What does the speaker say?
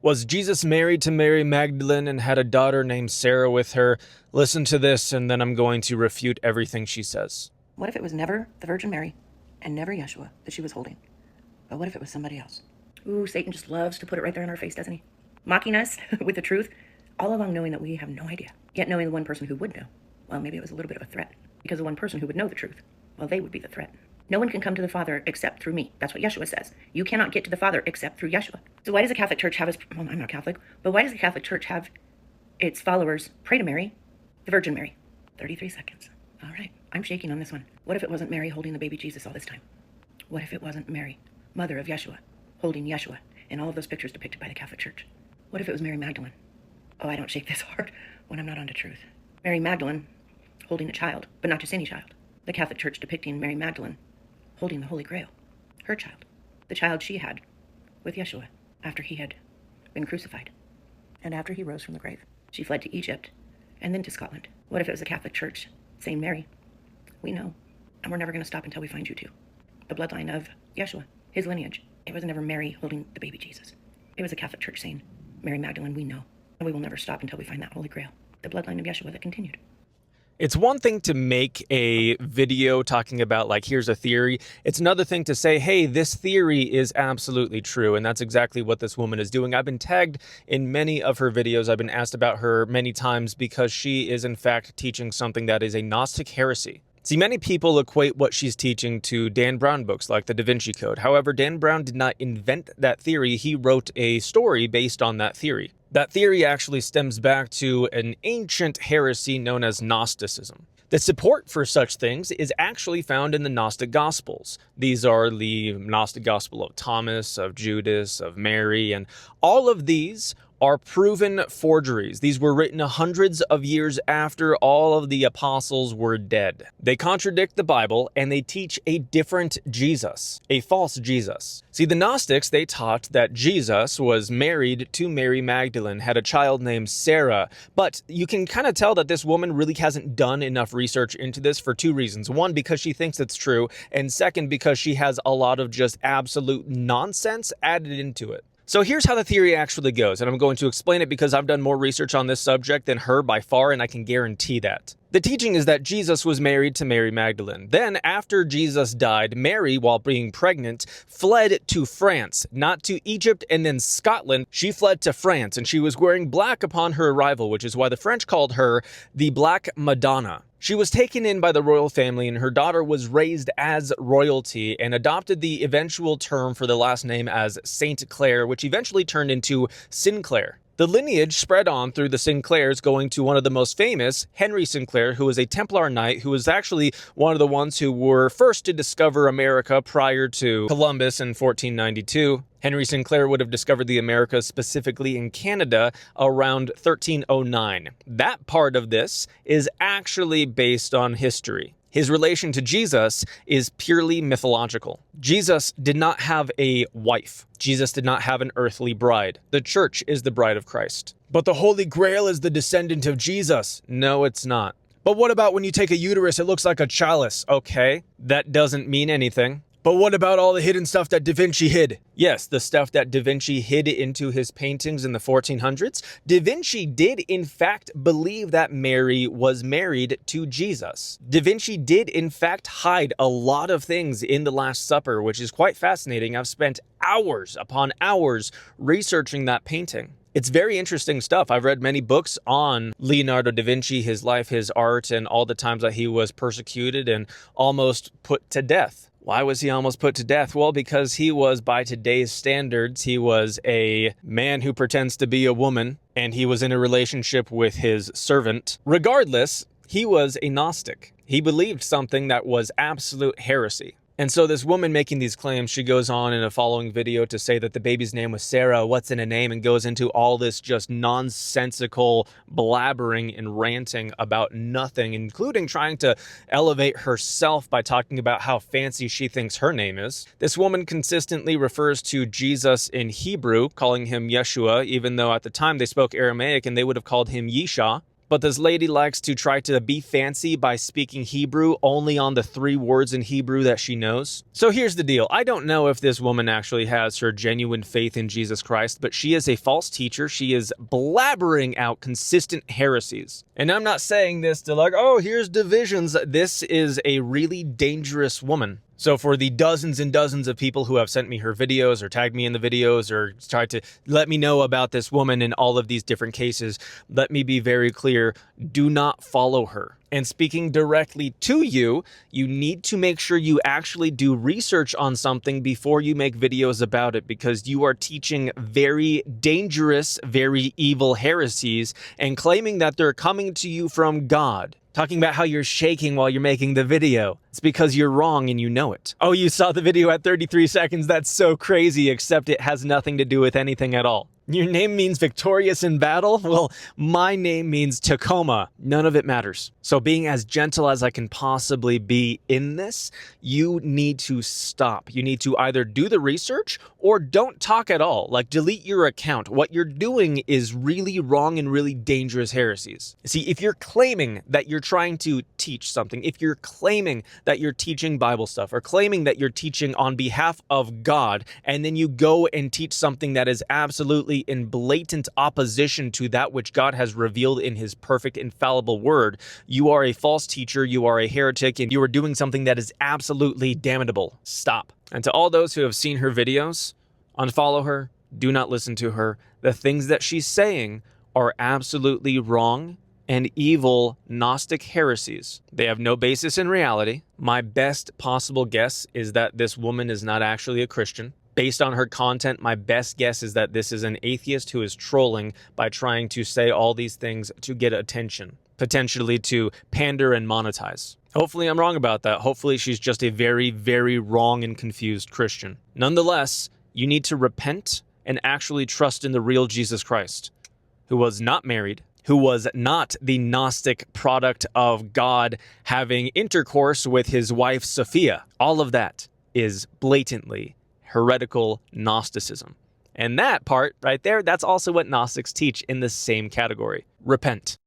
Was Jesus married to Mary Magdalene and had a daughter named Sarah with her? Listen to this, and then I'm going to refute everything she says. What if it was never the Virgin Mary and never Yeshua that she was holding? But what if it was somebody else? Ooh, Satan just loves to put it right there in our face, doesn't he? Mocking us with the truth, all along knowing that we have no idea. Yet knowing the one person who would know, well, maybe it was a little bit of a threat. Because the one person who would know the truth, well, they would be the threat. No one can come to the Father except through me. That's what Yeshua says. You cannot get to the Father except through Yeshua. So why does the Catholic Church have its, well, I'm not Catholic, but why does the Catholic Church have its followers pray to Mary, the Virgin Mary? 33 seconds. All right, I'm shaking on this one. What if it wasn't Mary holding the baby Jesus all this time? What if it wasn't Mary, mother of Yeshua, holding Yeshua in all of those pictures depicted by the Catholic Church? What if it was Mary Magdalene? Oh, I don't shake this hard when I'm not onto truth. Mary Magdalene holding a child, but not just any child. The Catholic Church depicting Mary Magdalene holding the Holy Grail, her child, the child she had with Yeshua after he had been crucified and after he rose from the grave. She fled to Egypt and then to Scotland. What if it was the Catholic Church saying, Mary, we know, and we're never going to stop until we find you too. The bloodline of Yeshua, his lineage. It was never Mary holding the baby Jesus. It was the Catholic Church saying, Mary Magdalene, we know, and we will never stop until we find that Holy Grail. The bloodline of Yeshua that continued. It's one thing to make a video talking about, like, here's a theory. It's another thing to say, hey, this theory is absolutely true. And that's exactly what this woman is doing. I've been tagged in many of her videos. I've been asked about her many times because she is, in fact, teaching something that is a Gnostic heresy. See, many people equate what she's teaching to Dan Brown books like the Da Vinci Code. However, Dan Brown did not invent that theory. He wrote a story based on that theory. That theory actually stems back to an ancient heresy known as Gnosticism. The support for such things is actually found in the Gnostic Gospels. These are the Gnostic Gospel of Thomas, of Judas, of Mary, and all of these are proven forgeries. These were written hundreds of years after all of the apostles were dead. They contradict the Bible and they teach a different Jesus, a false Jesus. See, the Gnostics, they taught that Jesus was married to Mary Magdalene, had a child named Sarah, but you can kind of tell that this woman really hasn't done enough research into this for two reasons. One, because she thinks it's true, and second, because she has a lot of just absolute nonsense added into it. So here's how the theory actually goes, and I'm going to explain it because I've done more research on this subject than her by far, and I can guarantee that. The teaching is that Jesus was married to Mary Magdalene. Then, after Jesus died, Mary, while being pregnant, fled to France, not to Egypt and then Scotland. She fled to France, and she was wearing black upon her arrival, which is why the French called her the Black Madonna. She was taken in by the royal family, and her daughter was raised as royalty and adopted the eventual term for the last name as Saint Clair, which eventually turned into Sinclair. The lineage spread on through the Sinclairs, going to one of the most famous, Henry Sinclair, who was a Templar knight who was actually one of the ones who were first to discover America prior to Columbus in 1492. Henry Sinclair would have discovered the Americas, specifically in Canada, around 1309. That part of this is actually based on history. His relation to Jesus is purely mythological. Jesus did not have a wife. Jesus did not have an earthly bride. The church is the bride of Christ. But the Holy Grail is the descendant of Jesus. No, it's not. But what about when you take a uterus, it looks like a chalice? Okay, that doesn't mean anything. But what about all the hidden stuff that Da Vinci hid? Yes, the stuff that Da Vinci hid into his paintings in the 1400s. Da Vinci did, in fact, believe that Mary was married to Jesus. Da Vinci did, in fact, hide a lot of things in the Last Supper, which is quite fascinating. I've spent hours upon hours researching that painting. It's very interesting stuff. I've read many books on Leonardo da Vinci, his life, his art, and all the times that he was persecuted and almost put to death. Why was he almost put to death? Well, because he was, by today's standards, he was a man who pretends to be a woman, and he was in a relationship with his servant. Regardless, he was a Gnostic. He believed something that was absolute heresy. And so this woman making these claims, she goes on in a following video to say that the baby's name was Sarah, what's in a name, and goes into all this just nonsensical blabbering and ranting about nothing, including trying to elevate herself by talking about how fancy she thinks her name is. This woman consistently refers to Jesus in Hebrew, calling him Yeshua, even though at the time they spoke Aramaic and they would have called him Yeshua. But this lady likes to try to be fancy by speaking Hebrew only on the 3 words in Hebrew that she knows. So here's the deal. I don't know if this woman actually has her genuine faith in Jesus Christ, but she is a false teacher. She is blabbering out consistent heresies. And I'm not saying this to like, oh, here's divisions. This is a really dangerous woman. So for the dozens and dozens of people who have sent me her videos or tagged me in the videos or tried to let me know about this woman in all of these different cases, let me be very clear, do not follow her. And speaking directly to you, you need to make sure you actually do research on something before you make videos about it, because you are teaching very dangerous, very evil heresies and claiming that they're coming to you from God. Talking about how you're shaking while you're making the video. It's because you're wrong and you know it. Oh, you saw the video at 33 seconds? That's so crazy, except it has nothing to do with anything at all. Your name means victorious in battle? Well, my name means Tacoma. None of it matters. So being as gentle as I can possibly be in this, you need to stop. You need to either do the research or don't talk at all. Like, delete your account. What you're doing is really wrong and really dangerous heresies. See, if you're claiming that you're trying to teach something, if you're claiming that you're teaching Bible stuff or claiming that you're teaching on behalf of God, and then you go and teach something that is absolutely in blatant opposition to that which God has revealed in his perfect, infallible word, you are a false teacher, you are a heretic, and you are doing something that is absolutely damnable. Stop. And to all those who have seen her videos, unfollow her, do not listen to her. The things that she's saying are absolutely wrong and evil Gnostic heresies. They have no basis in reality. My best possible guess is that this woman is not actually a Christian. Based on her content, my best guess is that this is an atheist who is trolling by trying to say all these things to get attention, potentially to pander and monetize. Hopefully I'm wrong about that. Hopefully she's just a very, very wrong and confused Christian. Nonetheless, you need to repent and actually trust in the real Jesus Christ, who was not married, who was not the Gnostic product of God having intercourse with his wife Sophia. All of that is blatantly heretical Gnosticism. And that part right there, that's also what Gnostics teach in the same category. Repent.